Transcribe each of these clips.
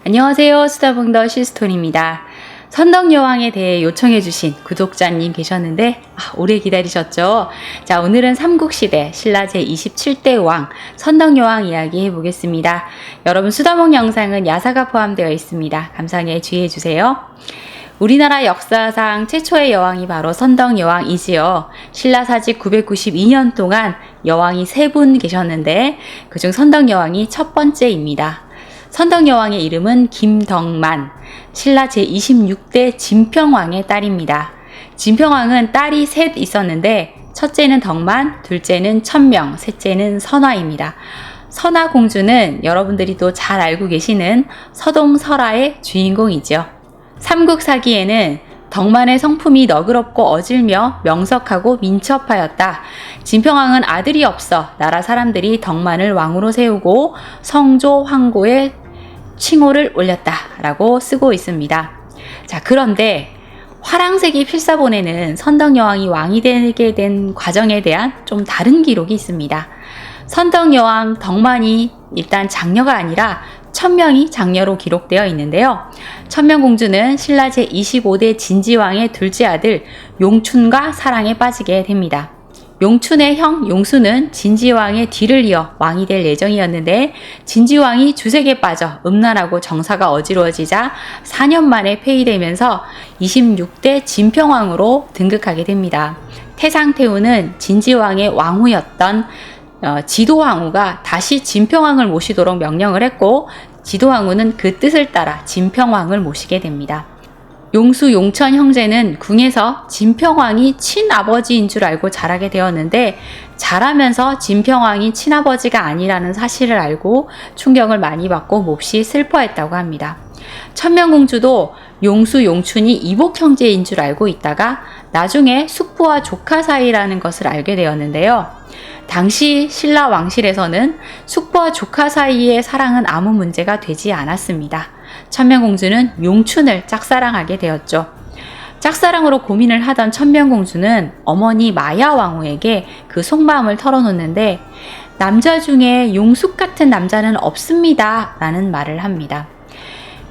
안녕하세요. 수다봉더 시스톤입니다. 선덕여왕에 대해 요청해주신 구독자님 계셨는데 오래 기다리셨죠? 자, 오늘은 삼국시대 신라 제27대 왕 선덕여왕 이야기 해보겠습니다. 여러분 수다봉 영상은 야사가 포함되어 있습니다. 감상에 주의해주세요. 우리나라 역사상 최초의 여왕이 바로 선덕여왕이지요. 신라사직 992년 동안 여왕이 3분 계셨는데 그중 선덕여왕이 첫 번째입니다. 선덕여왕의 이름은 김덕만, 신라 제26대 진평왕의 딸입니다. 진평왕은 딸이 셋 있었는데 첫째는 덕만, 둘째는 천명, 셋째는 선화입니다. 선화 공주는 여러분들이 또 잘 알고 계시는 서동설화의 주인공이죠. 삼국사기에는 덕만의 성품이 너그럽고 어질며 명석하고 민첩하였다. 진평왕은 아들이 없어 나라 사람들이 덕만을 왕으로 세우고 성조 황고의 칭호를 올렸다 라고 쓰고 있습니다. 자, 그런데 화랑세기 필사본에는 선덕여왕이 왕이 되게 된 과정에 대한 좀 다른 기록이 있습니다. 선덕여왕 덕만이 일단 장녀가 아니라 천명이 장녀로 기록되어 있는데요. 천명공주는 신라 제25대 진지왕의 둘째 아들 용춘과 사랑에 빠지게 됩니다. 용춘의 형 용수는 진지왕의 뒤를 이어 왕이 될 예정이었는데 진지왕이 주색에 빠져 음란하고 정사가 어지러워지자 4년 만에 폐위되면서 26대 진평왕으로 등극하게 됩니다. 태상태후는 진지왕의 왕후였던 지도왕후가 다시 진평왕을 모시도록 명령을 했고 지도왕후는 그 뜻을 따라 진평왕을 모시게 됩니다. 용수 용천 형제는 궁에서 진평왕이 친아버지인 줄 알고 자라게 되었는데 자라면서 진평왕이 친아버지가 아니라는 사실을 알고 충격을 많이 받고 몹시 슬퍼했다고 합니다. 천명공주도 용수 용춘이 이복 형제인 줄 알고 있다가 나중에 숙부와 조카 사이라는 것을 알게 되었는데요. 당시 신라 왕실에서는 숙부와 조카 사이의 사랑은 아무 문제가 되지 않았습니다. 천명공주는 용춘을 짝사랑하게 되었죠. 짝사랑으로 고민을 하던 천명공주는 어머니 마야왕후에게 그 속마음을 털어놓는데 남자 중에 용숙 같은 남자는 없습니다 라는 말을 합니다.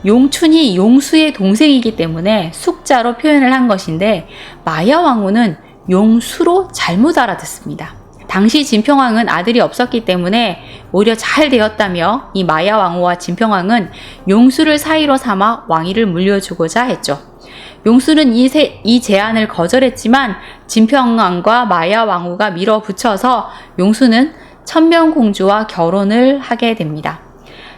용춘이 용수의 동생이기 때문에 숙자로 표현을 한 것인데 마야왕후는 용수로 잘못 알아듣습니다. 당시 진평왕은 아들이 없었기 때문에 오히려 잘 되었다며 이 마야왕후와 진평왕은 용수를 사이로 삼아 왕위를 물려주고자 했죠. 용수는 이 제안을 거절했지만 진평왕과 마야왕후가 밀어붙여서 용수는 천명공주와 결혼을 하게 됩니다.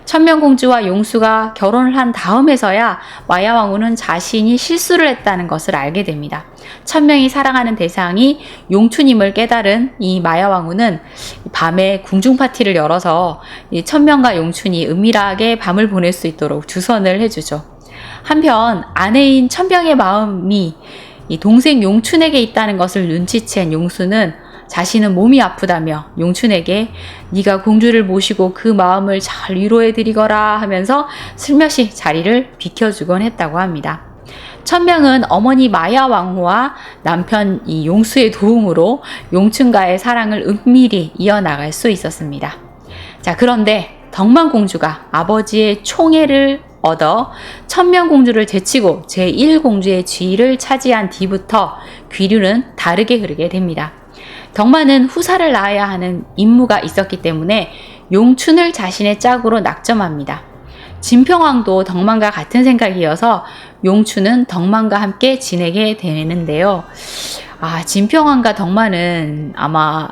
천명공주와 용수가 결혼을 한 다음에서야 마야왕후는 자신이 실수를 했다는 것을 알게 됩니다. 천명이 사랑하는 대상이 용춘임을 깨달은 이 마야왕후는 밤에 궁중파티를 열어서 이 천명과 용춘이 은밀하게 밤을 보낼 수 있도록 주선을 해주죠. 한편 아내인 천명의 마음이 이 동생 용춘에게 있다는 것을 눈치챈 용수는 자신은 몸이 아프다며 용춘에게 네가 공주를 모시고 그 마음을 잘 위로해드리거라 하면서 슬며시 자리를 비켜주곤 했다고 합니다. 천명은 어머니 마야왕후와 남편 이 용수의 도움으로 용춘과의 사랑을 은밀히 이어나갈 수 있었습니다. 자, 그런데 덕만공주가 아버지의 총애를 얻어 천명공주를 제치고 제1공주의 지위를 차지한 뒤부터 귀류는 다르게 흐르게 됩니다. 덕만은 후사를 낳아야 하는 임무가 있었기 때문에 용춘을 자신의 짝으로 낙점합니다. 진평왕도 덕만과 같은 생각이어서 용춘은 덕만과 함께 지내게 되는데요. 진평왕과 덕만은 아마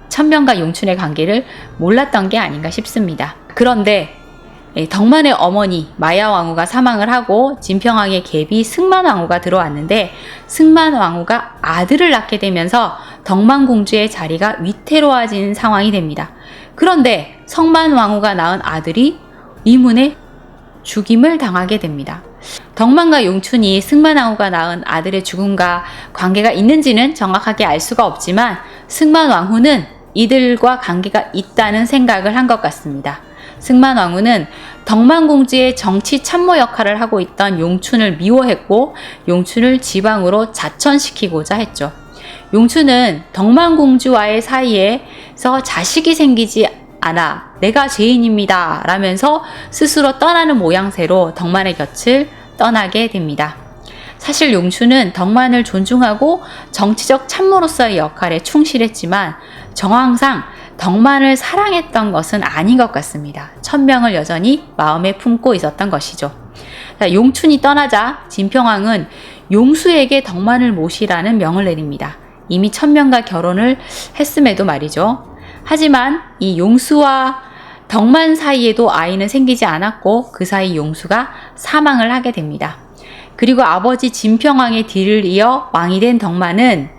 천명과 용춘의 관계를 몰랐던 게 아닌가 싶습니다. 그런데 덕만의 어머니 마야왕후가 사망을 하고 진평왕의 계비 승만왕후가 들어왔는데 승만왕후가 아들을 낳게 되면서 덕만공주의 자리가 위태로워진 상황이 됩니다. 그런데 성만왕후가 낳은 아들이 이문에 죽임을 당하게 됩니다. 덕만과 용춘이 승만왕후가 낳은 아들의 죽음과 관계가 있는지는 정확하게 알 수가 없지만 승만왕후는 이들과 관계가 있다는 생각을 한 것 같습니다. 승만왕후는 덕만공주의 정치 참모 역할을 하고 있던 용춘을 미워했고 용춘을 지방으로 자천시키고자 했죠. 용춘은 덕만공주와의 사이에서 자식이 생기지 않아. 내가 죄인입니다. 라면서 스스로 떠나는 모양새로 덕만의 곁을 떠나게 됩니다. 사실 용춘은 덕만을 존중하고 정치적 참모로서의 역할에 충실했지만 정황상 덕만을 사랑했던 것은 아닌 것 같습니다. 천명을 여전히 마음에 품고 있었던 것이죠. 용춘이 떠나자 진평왕은 용수에게 덕만을 모시라는 명을 내립니다. 이미 천명과 결혼을 했음에도 말이죠. 하지만 이 용수와 덕만 사이에도 아이는 생기지 않았고 그 사이 용수가 사망을 하게 됩니다. 그리고 아버지 진평왕의 뒤를 이어 왕이 된 덕만은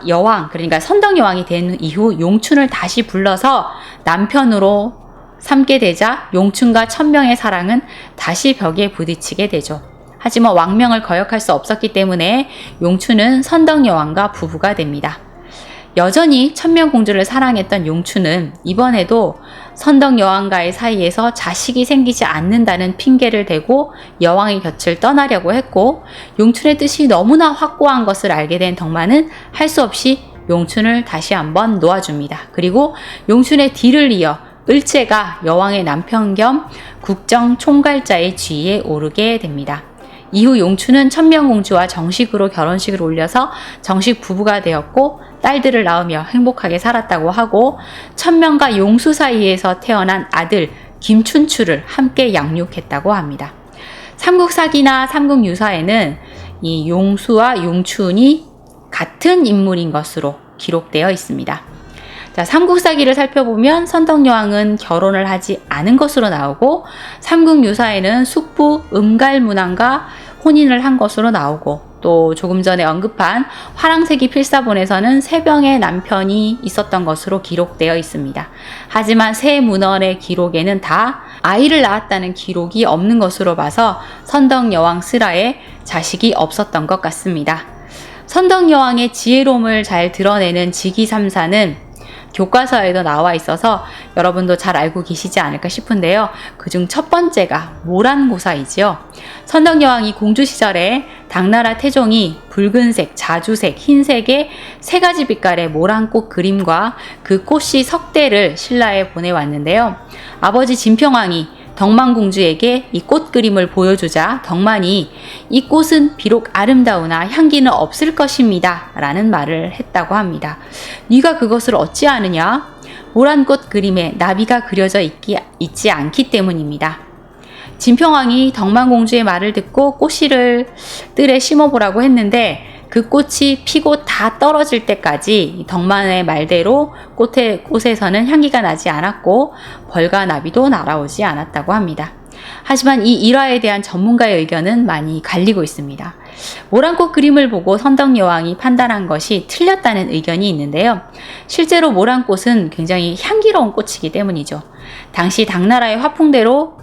여왕, 그러니까 선덕여왕이 된 이후 용춘을 다시 불러서 남편으로 삼게 되자 용춘과 천명의 사랑은 다시 벽에 부딪히게 되죠. 하지만 왕명을 거역할 수 없었기 때문에 용춘은 선덕여왕과 부부가 됩니다. 여전히 천명공주를 사랑했던 용춘은 이번에도 선덕여왕과의 사이에서 자식이 생기지 않는다는 핑계를 대고 여왕의 곁을 떠나려고 했고, 용춘의 뜻이 너무나 확고한 것을 알게 된 덕만은 할 수 없이 용춘을 다시 한번 놓아줍니다. 그리고 용춘의 뒤를 이어 을제가 여왕의 남편 겸 국정총괄자의 지위에 오르게 됩니다. 이후 용춘은 천명공주와 정식으로 결혼식을 올려서 정식 부부가 되었고 딸들을 낳으며 행복하게 살았다고 하고, 천명과 용수 사이에서 태어난 아들 김춘추를 함께 양육했다고 합니다. 삼국사기나 삼국유사에는 이 용수와 용춘이 같은 인물인 것으로 기록되어 있습니다. 자, 삼국사기를 살펴보면 선덕여왕은 결혼을 하지 않은 것으로 나오고, 삼국유사에는 숙부 음갈문왕과 혼인을 한 것으로 나오고, 또 조금 전에 언급한 화랑세기 필사본에서는 세병의 남편이 있었던 것으로 기록되어 있습니다. 하지만 세 문헌의 기록에는 다 아이를 낳았다는 기록이 없는 것으로 봐서 선덕여왕 슬하에 자식이 없었던 것 같습니다. 선덕여왕의 지혜로움을 잘 드러내는 직위삼사는 교과서에도 나와 있어서 여러분도 잘 알고 계시지 않을까 싶은데요. 그중 첫 번째가 모란고사이지요. 선덕여왕이 공주 시절에 당나라 태종이 붉은색, 자주색, 흰색의 세 가지 빛깔의 모란꽃 그림과 그 꽃씨 석대를 신라에 보내왔는데요. 아버지 진평왕이 덕만공주에게 이 꽃 그림을 보여주자 덕만이 이 꽃은 비록 아름다우나 향기는 없을 것입니다 라는 말을 했다고 합니다. 네가 그것을 어찌 아느냐? 모란꽃 그림에 나비가 그려져 있지 않기 때문입니다. 진평왕이 덕만공주의 말을 듣고 꽃씨를 뜰에 심어보라고 했는데 그 꽃이 피고 다 떨어질 때까지 덕만의 말대로 꽃에서는 향기가 나지 않았고 벌과 나비도 날아오지 않았다고 합니다. 하지만 이 일화에 대한 전문가의 의견은 많이 갈리고 있습니다. 모란꽃 그림을 보고 선덕여왕이 판단한 것이 틀렸다는 의견이 있는데요. 실제로 모란꽃은 굉장히 향기로운 꽃이기 때문이죠. 당시 당나라의 화풍대로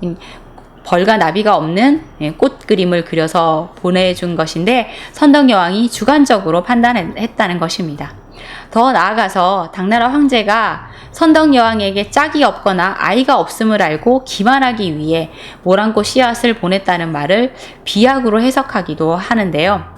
벌과 나비가 없는 꽃 그림을 그려서 보내준 것인데 선덕여왕이 주관적으로 판단했다는 것입니다. 더 나아가서 당나라 황제가 선덕여왕에게 짝이 없거나 아이가 없음을 알고 기만하기 위해 모란꽃 씨앗을 보냈다는 말을 비약으로 해석하기도 하는데요.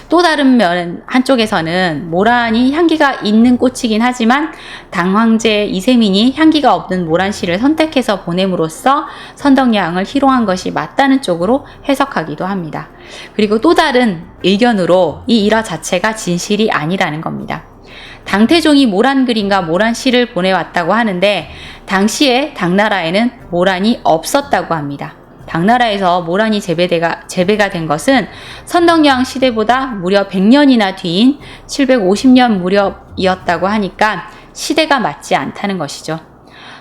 또 다른 면 한쪽에서는 모란이 향기가 있는 꽃이긴 하지만 당황제 이세민이 향기가 없는 모란씨를 선택해서 보냄으로써 선덕여왕을 희롱한 것이 맞다는 쪽으로 해석하기도 합니다. 그리고 또 다른 의견으로 이 일화 자체가 진실이 아니라는 겁니다. 당태종이 모란 그림과 모란씨를 보내왔다고 하는데 당시에 당나라에는 모란이 없었다고 합니다. 당나라에서 모란이 재배가 된 것은 선덕여왕 시대보다 무려 100년이나 뒤인 750년 무렵이었다고 하니까 시대가 맞지 않다는 것이죠.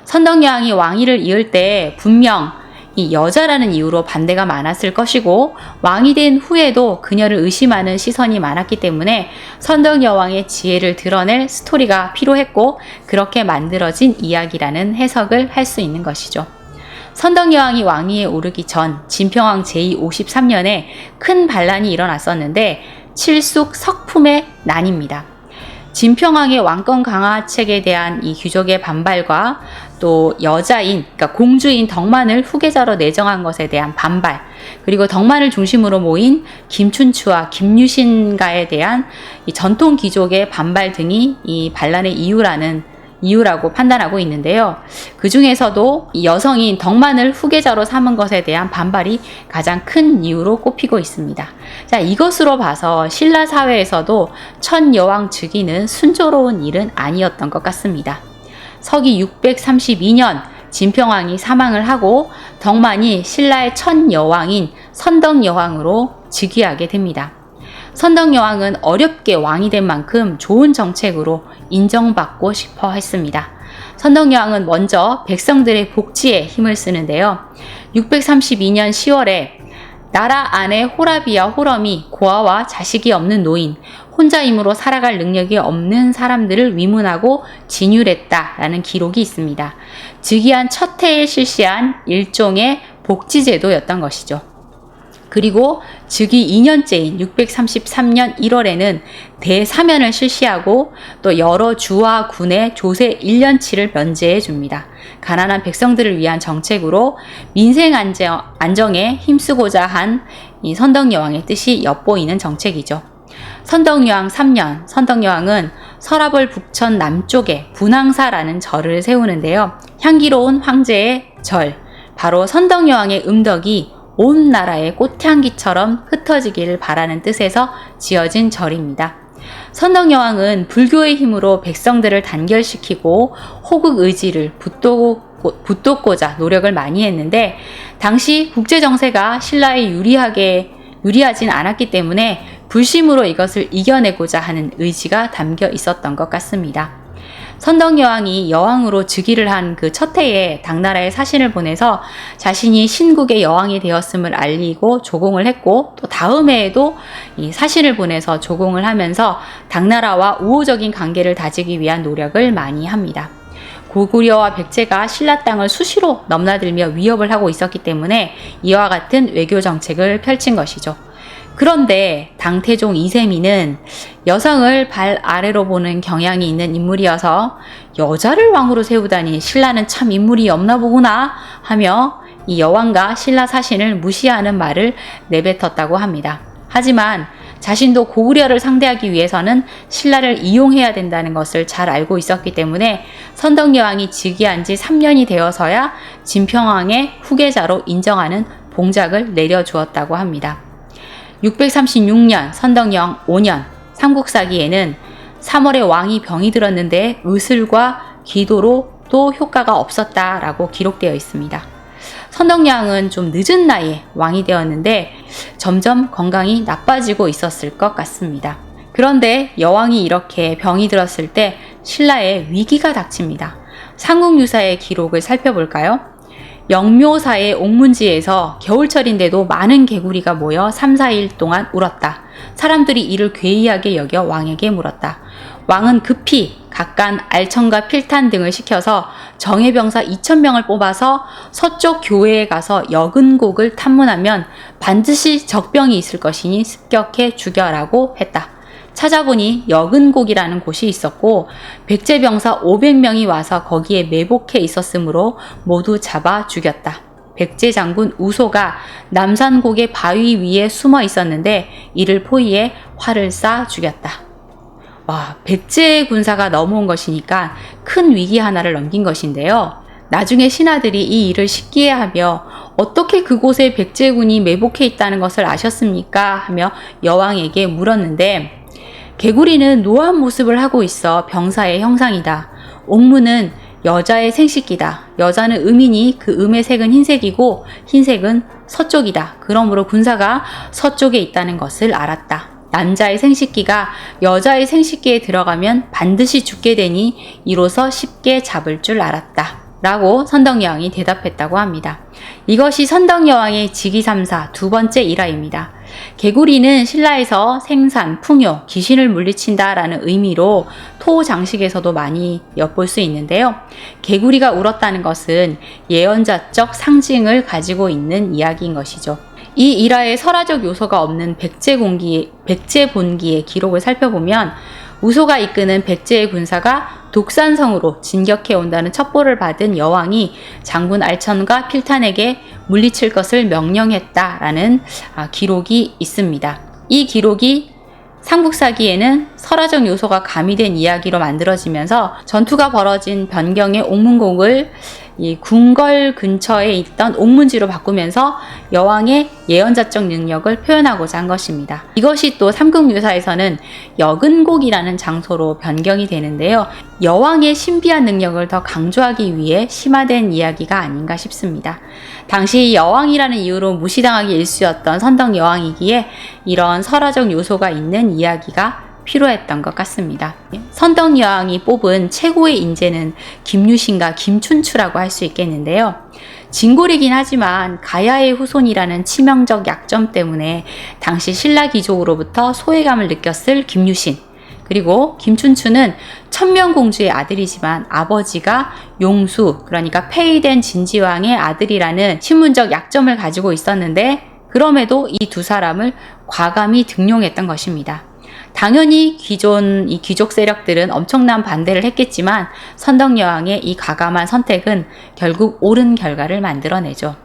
선덕여왕이 왕위를 이을 때 분명 이 여자라는 이유로 반대가 많았을 것이고 왕이 된 후에도 그녀를 의심하는 시선이 많았기 때문에 선덕여왕의 지혜를 드러낼 스토리가 필요했고 그렇게 만들어진 이야기라는 해석을 할 수 있는 것이죠. 선덕여왕이 왕위에 오르기 전 진평왕 제53년에 큰 반란이 일어났었는데 칠숙 석품의 난입니다. 진평왕의 왕권 강화책에 대한 이 귀족의 반발과 또 여자인, 그러니까 공주인 덕만을 후계자로 내정한 것에 대한 반발, 그리고 덕만을 중심으로 모인 김춘추와 김유신가에 대한 이 전통 귀족의 반발 등이 이 반란의 이유라는 이유라고 판단하고 있는데요. 그 중에서도 이 여성인 덕만을 후계자로 삼은 것에 대한 반발이 가장 큰 이유로 꼽히고 있습니다. 자, 이것으로 봐서 신라 사회에서도 첫 여왕 즉위는 순조로운 일은 아니었던 것 같습니다. 서기 632년 진평왕이 사망을 하고 덕만이 신라의 첫 여왕인 선덕여왕으로 즉위하게 됩니다. 선덕여왕은 어렵게 왕이 된 만큼 좋은 정책으로 인정받고 싶어 했습니다. 선덕여왕은 먼저 백성들의 복지에 힘을 쓰는데요. 632년 10월에 나라 안에 호라비와 호럼이 고아와 자식이 없는 노인, 혼자 힘으로 살아갈 능력이 없는 사람들을 위문하고 진율했다라는 기록이 있습니다. 즉위한 첫 해에 실시한 일종의 복지제도였던 것이죠. 그리고 즉위 2년째인 633년 1월에는 대사면을 실시하고 또 여러 주와 군의 조세 1년치를 면제해 줍니다. 가난한 백성들을 위한 정책으로 민생 안정에 힘쓰고자 한 이 선덕여왕의 뜻이 엿보이는 정책이죠. 선덕여왕 3년, 선덕여왕은 서라벌 북천 남쪽에 분황사라는 절을 세우는데요. 향기로운 황제의 절, 바로 선덕여왕의 음덕이 온 나라의 꽃향기처럼 흩어지기를 바라는 뜻에서 지어진 절입니다. 선덕여왕은 불교의 힘으로 백성들을 단결시키고 호국 의지를 붙돋고자 노력을 많이 했는데 당시 국제정세가 신라에 유리하진 않았기 때문에 불심으로 이것을 이겨내고자 하는 의지가 담겨 있었던 것 같습니다. 선덕여왕이 여왕으로 즉위를 한 그 첫 해에 당나라에 사신을 보내서 자신이 신국의 여왕이 되었음을 알리고 조공을 했고 또 다음 해에도 이 사신을 보내서 조공을 하면서 당나라와 우호적인 관계를 다지기 위한 노력을 많이 합니다. 고구려와 백제가 신라 땅을 수시로 넘나들며 위협을 하고 있었기 때문에 이와 같은 외교 정책을 펼친 것이죠. 그런데 당태종 이세민은 여성을 발 아래로 보는 경향이 있는 인물이어서 여자를 왕으로 세우다니 신라는 참 인물이 없나 보구나 하며 이 여왕과 신라 사신을 무시하는 말을 내뱉었다고 합니다. 하지만 자신도 고구려를 상대하기 위해서는 신라를 이용해야 된다는 것을 잘 알고 있었기 때문에 선덕여왕이 즉위한 지 3년이 되어서야 진평왕의 후계자로 인정하는 봉작을 내려주었다고 합니다. 636년 선덕여왕 5년 삼국사기에는 3월에 왕이 병이 들었는데 의술과 기도로도 효과가 없었다라고 기록되어 있습니다. 선덕여왕은 좀 늦은 나이에 왕이 되었는데 점점 건강이 나빠지고 있었을 것 같습니다. 그런데 여왕이 이렇게 병이 들었을 때 신라에 위기가 닥칩니다. 삼국유사의 기록을 살펴볼까요? 영묘사의 옥문지에서 겨울철인데도 많은 개구리가 모여 3, 4일 동안 울었다. 사람들이 이를 괴이하게 여겨 왕에게 물었다. 왕은 급히 각간 알청과 필탄 등을 시켜서 정예병사 2,000명을 뽑아서 서쪽 교회에 가서 여근곡을 탐문하면 반드시 적병이 있을 것이니 습격해 죽여라고 했다. 찾아보니 여근곡이라는 곳이 있었고 백제병사 500명이 와서 거기에 매복해 있었으므로 모두 잡아 죽였다. 백제 장군 우소가 남산곡의 바위 위에 숨어 있었는데 이를 포위해 활을 쏴 죽였다. 와, 백제 군사가 넘어온 것이니까 큰 위기 하나를 넘긴 것인데요. 나중에 신하들이 이 일을 식기해하며 어떻게 그곳에 백제군이 매복해 있다는 것을 아셨습니까? 하며 여왕에게 물었는데 개구리는 노한 모습을 하고 있어 병사의 형상이다. 옥문은 여자의 생식기다. 여자는 음이니 그 음의 색은 흰색이고 흰색은 서쪽이다. 그러므로 군사가 서쪽에 있다는 것을 알았다. 남자의 생식기가 여자의 생식기에 들어가면 반드시 죽게 되니 이로써 쉽게 잡을 줄 알았다. 라고 선덕여왕이 대답했다고 합니다. 이것이 선덕여왕의 직위삼사 두 번째 일화입니다. 개구리는 신라에서 생산, 풍요, 귀신을 물리친다 라는 의미로 토 장식에서도 많이 엿볼 수 있는데요. 개구리가 울었다는 것은 예언자적 상징을 가지고 있는 이야기인 것이죠. 이 일화에 설화적 요소가 없는 백제본기의 기록을 살펴보면 우소가 이끄는 백제의 군사가 독산성으로 진격해 온다는 첩보를 받은 여왕이 장군 알천과 필탄에게 물리칠 것을 명령했다라는 기록이 있습니다. 이 기록이 삼국사기에는 설화적 요소가 가미된 이야기로 만들어지면서 전투가 벌어진 변경의 옥문곡을 이 궁궐 근처에 있던 옥문지로 바꾸면서 여왕의 예언자적 능력을 표현하고자 한 것입니다. 이것이 또 삼국유사에서는 여근곡이라는 장소로 변경이 되는데요. 여왕의 신비한 능력을 더 강조하기 위해 심화된 이야기가 아닌가 싶습니다. 당시 여왕이라는 이유로 무시당하기 일쑤였던 선덕여왕이기에 이런 설화적 요소가 있는 이야기가 필요했던 것 같습니다. 선덕여왕이 뽑은 최고의 인재는 김유신과 김춘추라고 할 수 있겠는데요. 진골이긴 하지만 가야의 후손이라는 치명적 약점 때문에 당시 신라 귀족으로부터 소외감을 느꼈을 김유신, 그리고 김춘추는 천명공주의 아들이지만 아버지가 용수, 그러니까 폐위된 진지왕의 아들이라는 신분적 약점을 가지고 있었는데 그럼에도 이 두 사람을 과감히 등용했던 것입니다. 당연히 기존 이 귀족 세력들은 엄청난 반대를 했겠지만 선덕여왕의 이 과감한 선택은 결국 옳은 결과를 만들어내죠.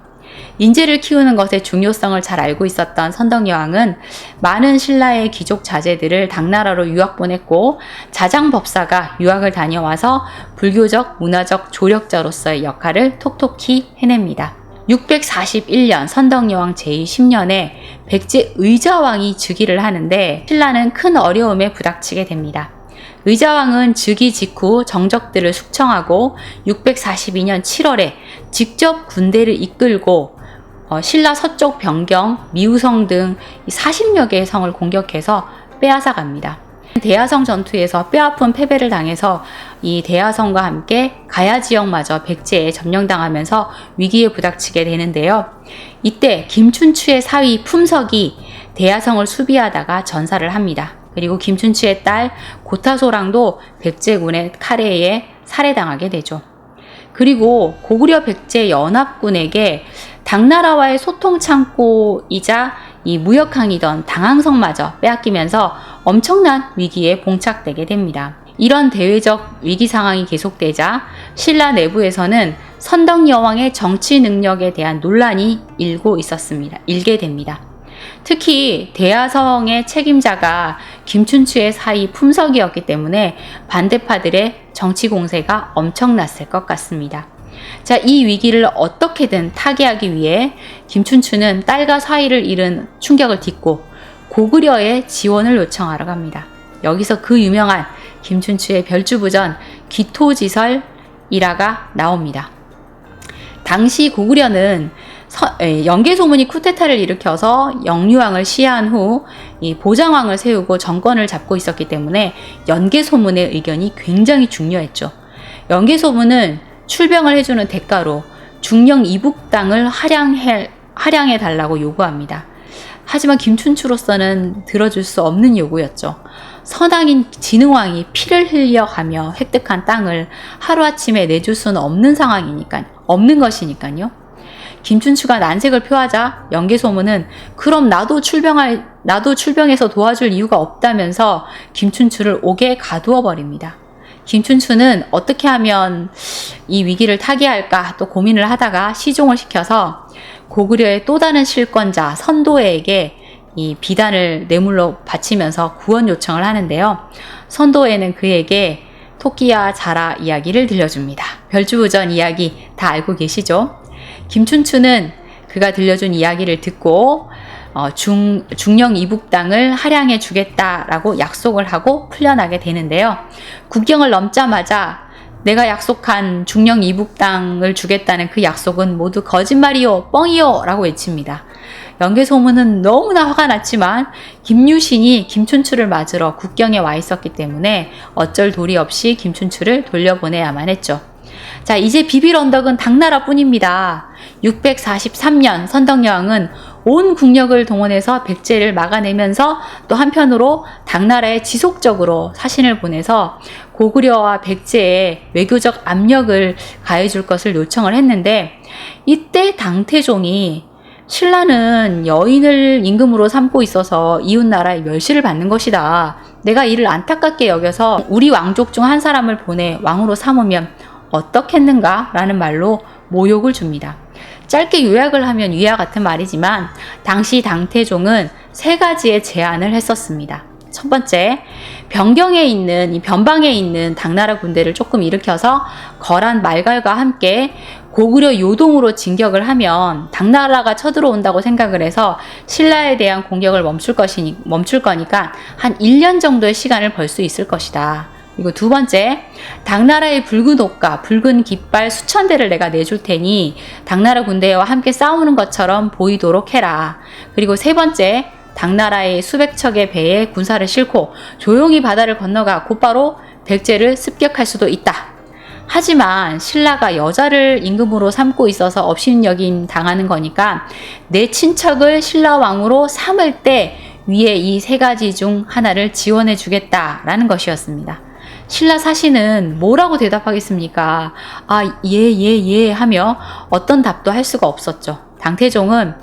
인재를 키우는 것의 중요성을 잘 알고 있었던 선덕여왕은 많은 신라의 귀족 자제들을 당나라로 유학 보냈고 자장법사가 유학을 다녀와서 불교적, 문화적 조력자로서의 역할을 톡톡히 해냅니다. 641년 선덕여왕 제10년에 백제 의자왕이 즉위를 하는데 신라는 큰 어려움에 부닥치게 됩니다. 의자왕은 즉위 직후 정적들을 숙청하고 642년 7월에 직접 군대를 이끌고 신라 서쪽 변경, 미우성 등 40여 개의 성을 공격해서 빼앗아 갑니다. 대야성 전투에서 뼈아픈 패배를 당해서 이 대야성과 함께 가야 지역마저 백제에 점령당하면서 위기에 부닥치게 되는데요. 이때 김춘추의 사위 품석이 대야성을 수비하다가 전사를 합니다. 그리고 김춘추의 딸 고타소랑도 백제군의 칼에 의해 살해당하게 되죠. 그리고 고구려 백제 연합군에게 당나라와의 소통 창고이자 이 무역항이던 당항성마저 빼앗기면서 엄청난 위기에 봉착되게 됩니다. 이런 대외적 위기 상황이 계속되자 신라 내부에서는 선덕여왕의 정치 능력에 대한 논란이 일게 됩니다. 특히 대야성의 책임자가 김춘추의 사위 품석이었기 때문에 반대파들의 정치 공세가 엄청났을 것 같습니다. 자, 이 위기를 어떻게든 타개하기 위해 김춘추는 딸과 사위를 잃은 충격을 딛고 고구려에 지원을 요청하러 갑니다. 여기서 그 유명한 김춘추의 별주부전 기토지설이라가 나옵니다. 당시 고구려는 영계소문이 쿠데타를 일으켜서 영유왕을 시해한 후 보장왕을 세우고 정권을 잡고 있었기 때문에 연계소문의 의견이 굉장히 중요했죠. 연계소문은 출병을 해주는 대가로 중령 이북 땅을 할양해 달라고 요구합니다. 하지만 김춘추로서는 들어줄 수 없는 요구였죠. 선왕인 진흥왕이 피를 흘려가며 획득한 땅을 하루아침에 내줄 수는 없는 것이니까요. 김춘추가 난색을 표하자 연계소문은 그럼 나도 출병해서 도와줄 이유가 없다면서 김춘추를 옥에 가두어 버립니다. 김춘추는 어떻게 하면 이 위기를 타개할까 또 고민을 하다가 시종을 시켜서 고구려의 또 다른 실권자 선도회에게 이 비단을 뇌물로 바치면서 구원 요청을 하는데요. 선도회는 그에게 토끼야 자라 이야기를 들려줍니다. 별주부전 이야기 다 알고 계시죠? 김춘추는 그가 들려준 이야기를 듣고 중령 이북 땅을 할양해 주겠다라고 약속을 하고 풀려나게 되는데요. 국경을 넘자마자 내가 약속한 중령 이북 땅을 주겠다는 그 약속은 모두 거짓말이요, 뻥이요 라고 외칩니다. 연계소문은 너무나 화가 났지만 김유신이 김춘추를 맞으러 국경에 와 있었기 때문에 어쩔 도리 없이 김춘추를 돌려보내야만 했죠. 자, 이제 비빌 언덕은 당나라 뿐입니다. 643년 선덕여왕은 온 국력을 동원해서 백제를 막아내면서 또 한편으로 당나라에 지속적으로 사신을 보내서 고구려와 백제에 외교적 압력을 가해줄 것을 요청을 했는데 이때 당태종이 신라는 여인을 임금으로 삼고 있어서 이웃나라의 멸시를 받는 것이다. 내가 이를 안타깝게 여겨서 우리 왕족 중 한 사람을 보내 왕으로 삼으면 어떻겠는가? 라는 말로 모욕을 줍니다. 짧게 요약을 하면 위와 같은 말이지만 당시 당태종은 3가지의 제안을 했었습니다. 첫 번째, 이 변방에 있는 당나라 군대를 조금 일으켜서 거란 말갈과 함께 고구려 요동으로 진격을 하면 당나라가 쳐들어온다고 생각을 해서 신라에 대한 공격을 멈출 거니까 한 1년 정도의 시간을 벌 수 있을 것이다. 그리고 두 번째, 당나라의 붉은 옷과 붉은 깃발 수천 대를 내가 내줄 테니 당나라 군대와 함께 싸우는 것처럼 보이도록 해라. 그리고 세 번째, 당나라의 수백 척의 배에 군사를 싣고 조용히 바다를 건너가 곧바로 백제를 습격할 수도 있다. 하지만 신라가 여자를 임금으로 삼고 있어서 업신여김 당하는 거니까 내 친척을 신라왕으로 삼을 때 위에 이 세 가지 중 하나를 지원해 주겠다라는 것이었습니다. 신라 사신은 뭐라고 대답하겠습니까? 예 하며 어떤 답도 할 수가 없었죠. 당태종은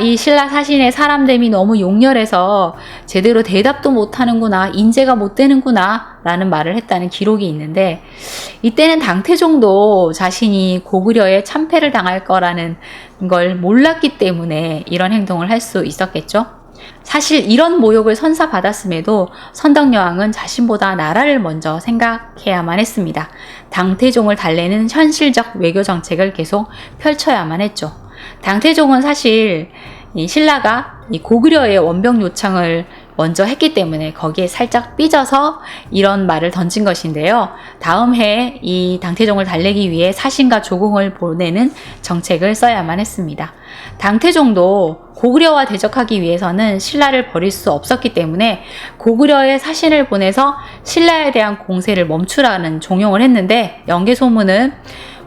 이 신라 사신의 사람됨이 너무 용렬해서 제대로 대답도 못하는구나, 인재가 못 되는구나 라는 말을 했다는 기록이 있는데, 이때는 당태종도 자신이 고구려에 참패를 당할 거라는 걸 몰랐기 때문에 이런 행동을 할 수 있었겠죠. 사실 이런 모욕을 선사받았음에도 선덕여왕은 자신보다 나라를 먼저 생각해야만 했습니다. 당태종을 달래는 현실적 외교 정책을 계속 펼쳐야만 했죠. 당태종은 사실 신라가 고구려의 원병 요청을 먼저 했기 때문에 거기에 살짝 삐져서 이런 말을 던진 것인데요. 다음 해에 이 당태종을 달래기 위해 사신과 조공을 보내는 정책을 써야만 했습니다. 당태종도 고구려와 대적하기 위해서는 신라를 버릴 수 없었기 때문에 고구려에 사신을 보내서 신라에 대한 공세를 멈추라는 종용을 했는데, 연개소문은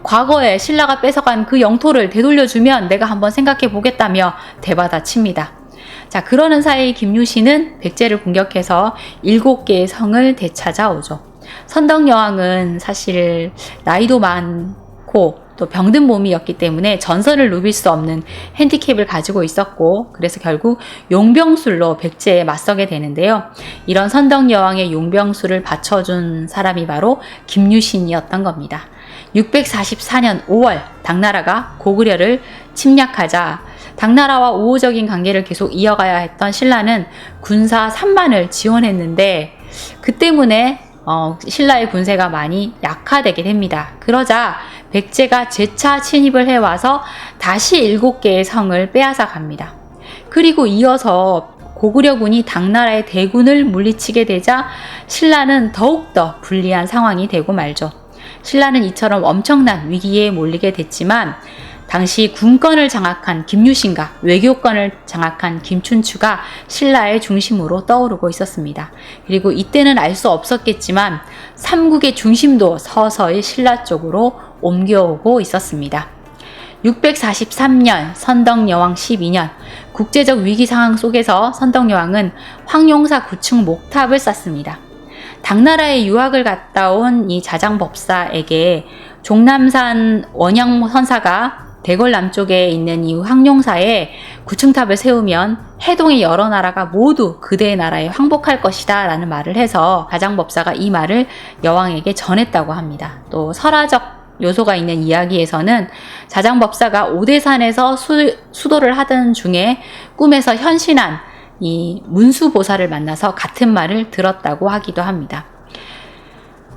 과거에 신라가 뺏어간 그 영토를 되돌려주면 내가 한번 생각해 보겠다며 대받아칩니다. 자, 그러는 사이 김유신은 백제를 공격해서 7개의 성을 되찾아오죠. 선덕여왕은 사실 나이도 많고 또 병든 몸이었기 때문에 전선을 누빌 수 없는 핸디캡을 가지고 있었고, 그래서 결국 용병술로 백제에 맞서게 되는데요. 이런 선덕여왕의 용병술을 받쳐준 사람이 바로 김유신이었던 겁니다. 644년 5월 당나라가 고구려를 침략하자 당나라와 우호적인 관계를 계속 이어가야 했던 신라는 군사 3만을 지원했는데, 그 때문에 신라의 군세가 많이 약화되게 됩니다. 그러자 백제가 재차 침입을 해와서 다시 7개의 성을 빼앗아 갑니다. 그리고 이어서 고구려군이 당나라의 대군을 물리치게 되자 신라는 더욱더 불리한 상황이 되고 말죠. 신라는 이처럼 엄청난 위기에 몰리게 됐지만 당시 군권을 장악한 김유신과 외교권을 장악한 김춘추가 신라의 중심으로 떠오르고 있었습니다. 그리고 이때는 알 수 없었겠지만 삼국의 중심도 서서히 신라 쪽으로 옮겨오고 있었습니다. 643년 선덕여왕 12년 국제적 위기 상황 속에서 선덕여왕은 황룡사 9층 목탑을 쌓습니다. 당나라에 유학을 갔다 온 이 자장법사에게 종남산 원양선사가 대궐 남쪽에 있는 이 황룡사에 9층탑을 세우면 해동의 여러 나라가 모두 그대의 나라에 항복할 것이다 라는 말을 해서 자장법사가 이 말을 여왕에게 전했다고 합니다. 또 설화적 요소가 있는 이야기에서는 자장법사가 오대산에서 수도를 하던 중에 꿈에서 현신한 이 문수보살을 만나서 같은 말을 들었다고 하기도 합니다.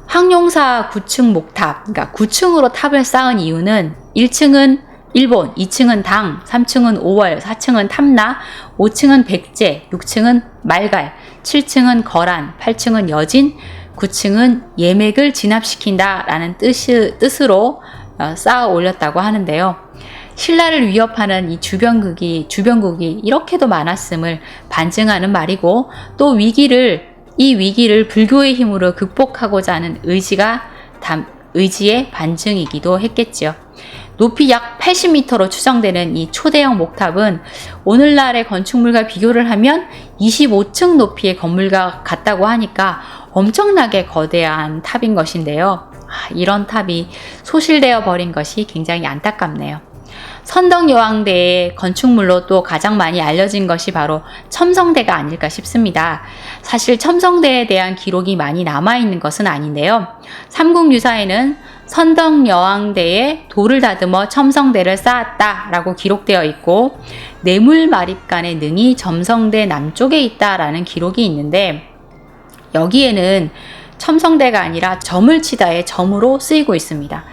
황룡사 9층 목탑, 그러니까 9층으로 탑을 쌓은 이유는 1층은 일본, 2층은 당, 3층은 5월, 4층은 탐나, 5층은 백제, 6층은 말갈, 7층은 거란, 8층은 여진, 9층은 예맥을 진압시킨다라는 뜻으로 쌓아 올렸다고 하는데요. 신라를 위협하는 이 주변국이 이렇게도 많았음을 반증하는 말이고, 또 이 위기를 불교의 힘으로 극복하고자 하는 의지의 반증이기도 했겠지요. 높이 약 80m로 추정되는 이 초대형 목탑은 오늘날의 건축물과 비교를 하면 25층 높이의 건물과 같다고 하니까 엄청나게 거대한 탑인 것인데요. 이런 탑이 소실되어 버린 것이 굉장히 안타깝네요. 선덕여왕대의 건축물로 또 가장 많이 알려진 것이 바로 첨성대가 아닐까 싶습니다. 사실 첨성대에 대한 기록이 많이 남아있는 것은 아닌데요. 삼국유사에는 선덕여왕대에 돌을 다듬어 첨성대를 쌓았다 라고 기록되어 있고, 뇌물마립간의 능이 점성대 남쪽에 있다 라는 기록이 있는데, 여기에는 첨성대가 아니라 점을 치다의 점으로 쓰이고 있습니다.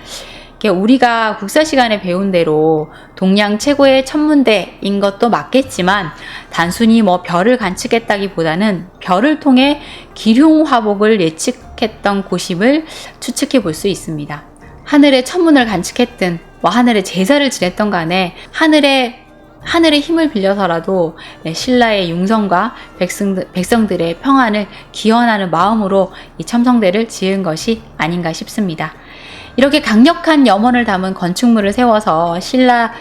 우리가 국사 시간에 배운 대로 동양 최고의 천문대인 것도 맞겠지만, 단순히 별을 관측했다기보다는 별을 통해 기륭화복을 예측했던 곳임을 추측해 볼 수 있습니다. 하늘의 천문을 관측했든 하늘의 제사를 지냈던 간에 하늘의 힘을 빌려서라도 신라의 융성과 백성들의 평안을 기원하는 마음으로 이 첨성대를 지은 것이 아닌가 싶습니다. 이렇게 강력한 염원을 담은 건축물을 세워서 신라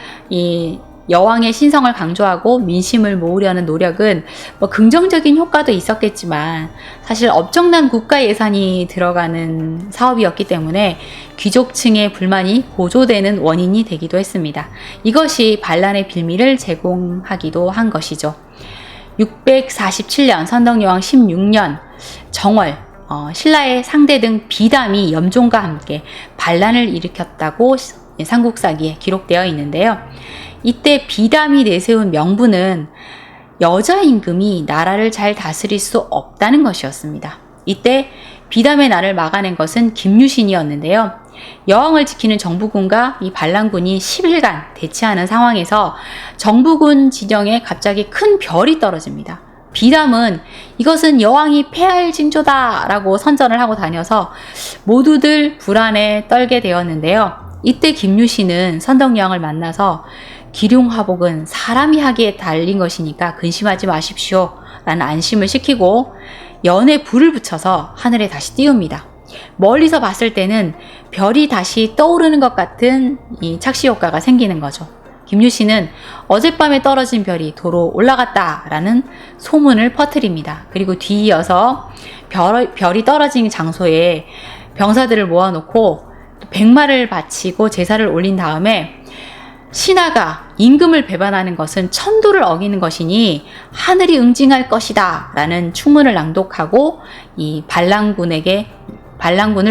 여왕의 신성을 강조하고 민심을 모으려는 노력은 긍정적인 효과도 있었겠지만, 사실 엄청난 국가 예산이 들어가는 사업이었기 때문에 귀족층의 불만이 고조되는 원인이 되기도 했습니다. 이것이 반란의 빌미를 제공하기도 한 것이죠. 647년 선덕여왕 16년 정월, 신라의 상대등 비담이 염종과 함께 반란을 일으켰다고 삼국사기에 기록되어 있는데요. 이때 비담이 내세운 명분은 여자 임금이 나라를 잘 다스릴 수 없다는 것이었습니다. 이때 비담의 난을 막아낸 것은 김유신이었는데요. 여왕을 지키는 정부군과 이 반란군이 10일간 대치하는 상황에서 정부군 진영에 갑자기 큰 별이 떨어집니다. 비담은 이것은 여왕이 패할 징조다 라고 선전을 하고 다녀서 모두들 불안에 떨게 되었는데요. 이때 김유신은 선덕여왕을 만나서 기륭화복은 사람이 하기에 달린 것이니까 근심하지 마십시오 라는 안심을 시키고 연에 불을 붙여서 하늘에 다시 띄웁니다. 멀리서 봤을 때는 별이 다시 떠오르는 것 같은 이 착시 효과가 생기는 거죠. 김유신은 어젯밤에 떨어진 별이 도로 올라갔다라는 소문을 퍼뜨립니다. 그리고 뒤이어서 별이 떨어진 장소에 병사들을 모아놓고 백마를 바치고 제사를 올린 다음에, 신하가 임금을 배반하는 것은 천도를 어기는 것이니 하늘이 응징할 것이다 라는 충문을 낭독하고 이 반란군을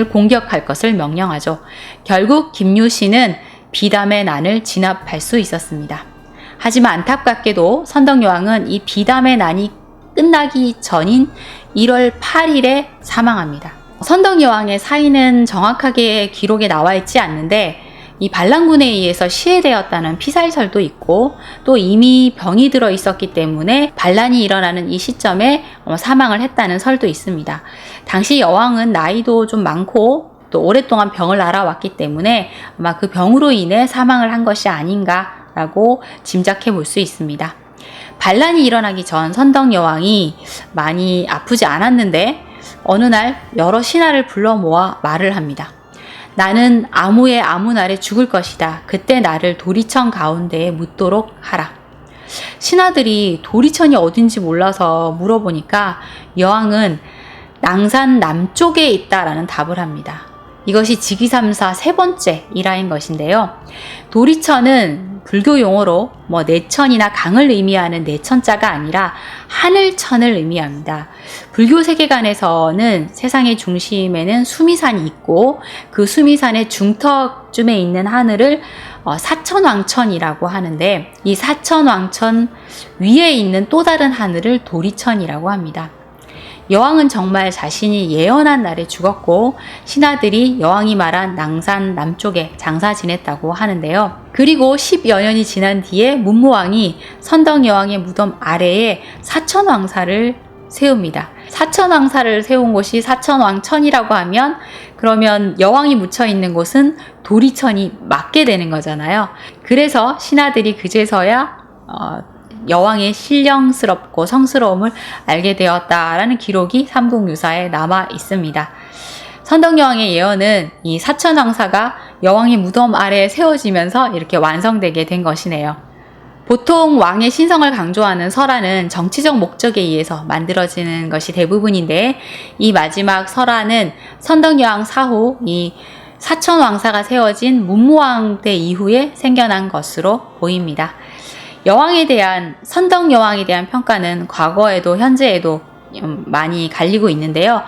공격할 것을 명령하죠. 결국 김유신은 비담의 난을 진압할 수 있었습니다. 하지만 안타깝게도 선덕여왕은 이 비담의 난이 끝나기 전인 1월 8일에 사망합니다. 선덕여왕의 사인은 정확하게 기록에 나와 있지 않는데, 이 반란군에 의해서 시해되었다는 피살설도 있고, 또 이미 병이 들어 있었기 때문에 반란이 일어나는 이 시점에 사망을 했다는 설도 있습니다. 당시 여왕은 나이도 좀 많고 또 오랫동안 병을 앓아왔기 때문에 아마 그 병으로 인해 사망을 한 것이 아닌가라고 짐작해 볼 수 있습니다. 반란이 일어나기 전 선덕여왕이 많이 아프지 않았는데, 어느 날 여러 신하를 불러 모아 말을 합니다. 나는 아무의 아무 날에 죽을 것이다. 그때 나를 도리천 가운데에 묻도록 하라. 신하들이 도리천이 어딘지 몰라서 물어보니까 여왕은 낭산 남쪽에 있다라는 답을 합니다. 이것이 직위삼사 세 번째 일화인 것인데요. 도리천은 불교 용어로 내천이나 강을 의미하는 내천자가 아니라 하늘천을 의미합니다. 불교 세계관에서는 세상의 중심에는 수미산이 있고, 그 수미산의 중턱쯤에 있는 하늘을 사천왕천이라고 하는데, 이 사천왕천 위에 있는 또 다른 하늘을 도리천이라고 합니다. 여왕은 정말 자신이 예언한 날에 죽었고, 신하들이 여왕이 말한 낭산 남쪽에 장사 지냈다고 하는데요. 그리고 10여 년이 지난 뒤에 문무왕이 선덕여왕의 무덤 아래에 사천왕사를 세웁니다. 사천왕사를 세운 곳이 사천왕천이라고 하면, 그러면 여왕이 묻혀있는 곳은 도리천이 맞게 되는 거잖아요. 그래서 신하들이 그제서야 여왕의 신령스럽고 성스러움을 알게 되었다라는 기록이 삼국유사에 남아 있습니다. 선덕여왕의 예언은 이 사천왕사가 여왕의 무덤 아래에 세워지면서 이렇게 완성되게 된 것이네요. 보통 왕의 신성을 강조하는 설화는 정치적 목적에 의해서 만들어지는 것이 대부분인데, 이 마지막 설화는 선덕여왕 사후 이 사천왕사가 세워진 문무왕 때 이후에 생겨난 것으로 보입니다. 선덕여왕에 대한 평가는 과거에도 현재에도 많이 갈리고 있는데요.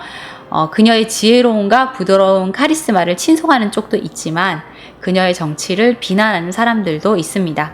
그녀의 지혜로움과 부드러운 카리스마를 칭송하는 쪽도 있지만 그녀의 정치를 비난하는 사람들도 있습니다.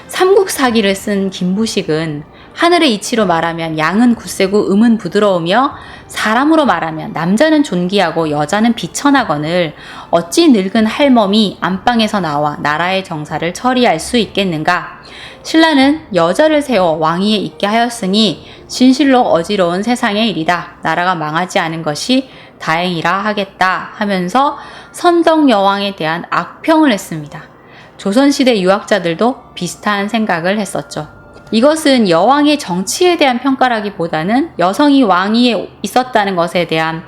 삼국사기를 쓴 김부식은 하늘의 이치로 말하면 양은 굳세고 음은 부드러우며 사람으로 말하면 남자는 존귀하고 여자는 비천하거늘 어찌 늙은 할멈이 안방에서 나와 나라의 정사를 처리할 수 있겠는가. 신라는 여자를 세워 왕위에 있게 하였으니 진실로 어지러운 세상의 일이다. 나라가 망하지 않은 것이 다행이라 하겠다 하면서 선덕여왕에 대한 악평을 했습니다. 조선시대 유학자들도 비슷한 생각을 했었죠. 이것은 여왕의 정치에 대한 평가라기보다는 여성이 왕위에 있었다는 것에 대한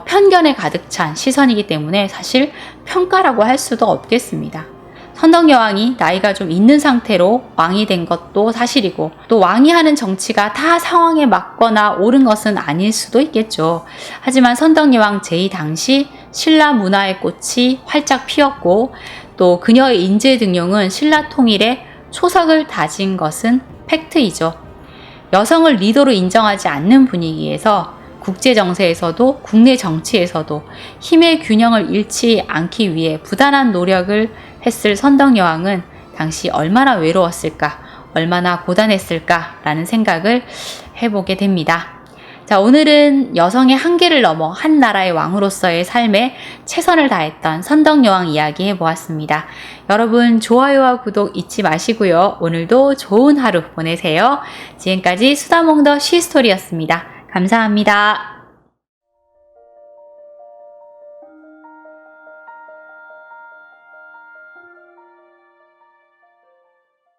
편견에 가득 찬 시선이기 때문에 사실 평가라고 할 수도 없겠습니다. 선덕여왕이 나이가 좀 있는 상태로 왕이 된 것도 사실이고 또 왕이 하는 정치가 다 상황에 맞거나 옳은 것은 아닐 수도 있겠죠. 하지만 선덕여왕 제2 당시 신라 문화의 꽃이 활짝 피었고 또 그녀의 인재 등용은 신라 통일의 초석을 다진 것은 팩트이죠. 여성을 리더로 인정하지 않는 분위기에서 국제 정세에서도 국내 정치에서도 힘의 균형을 잃지 않기 위해 부단한 노력을 했을 선덕여왕은 당시 얼마나 외로웠을까, 얼마나 고단했을까라는 생각을 해보게 됩니다. 자, 오늘은 여성의 한계를 넘어 한 나라의 왕으로서의 삶에 최선을 다했던 선덕여왕 이야기 해보았습니다. 여러분 좋아요와 구독 잊지 마시고요. 오늘도 좋은 하루 보내세요. 지금까지 수다몽더 시스토리였습니다. 감사합니다.